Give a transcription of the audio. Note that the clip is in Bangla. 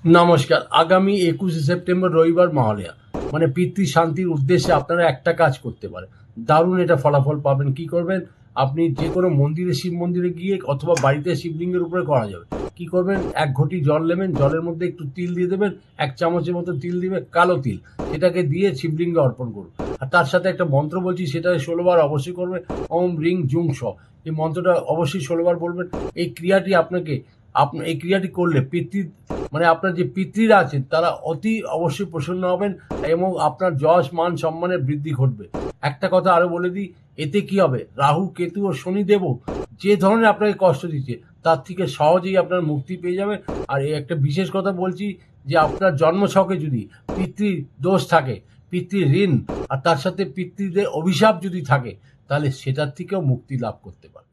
নমস্কার। আগামী ২১শে সেপ্টেম্বর রবিবার মহালয়া। মানে পিতৃ শান্তির উদ্দেশ্যে আপনারা একটা কাজ করতে পারেন। দারুণ এটা ফলাফল পাবেন। কি করবেন? আপনি যেকোনো মন্দিরে, শিব মন্দিরে গিয়ে অথবা বাড়িতে শিবলিঙ্গের উপরে করা যাবে। কি করবেন? ১ ঘটি জল নেবেন, জলের মধ্যে একটু তিল দিয়ে দেবেন, ১ চামচের মতো তিল দিবেন, কালো তিল। সেটাকে দিয়ে শিবলিঙ্গে অর্পণ করুন। আর তার সাথে একটা মন্ত্র বলছি, সেটা ১৬ বার অবশ্যই করবেন। ওম রিং জুং স। এই মন্ত্রটা অবশ্যই ১৬ বার বলবেন। এই ক্রিয়াটি আপনাকে এই ক্রিয়াটি করলে মানে আপনার যে পিতৃরা আছেন তারা অতি অবশ্যই প্রসন্ন হবেন এবং আপনার যশ মান সম্মানের বৃদ্ধি ঘটবে। একটা কথা আরো বলে দিই, এতে কি হবে? রাহু, কেতু ও শনিদেবও যে ধরনের আপনাকে কষ্ট দিচ্ছে তার থেকে সহজেই আপনার মুক্তি পেয়ে যাবেন। আর এই একটা বিশেষ কথা বলছি, যে আপনার জন্মছকে যদি পিতৃ দোষ থাকে, পিতৃ ঋণ আর তার সাথে পিতৃদের অভিশাপ যদি থাকে, তাহলে সেটার থেকেও মুক্তি লাভ করতে পারেন।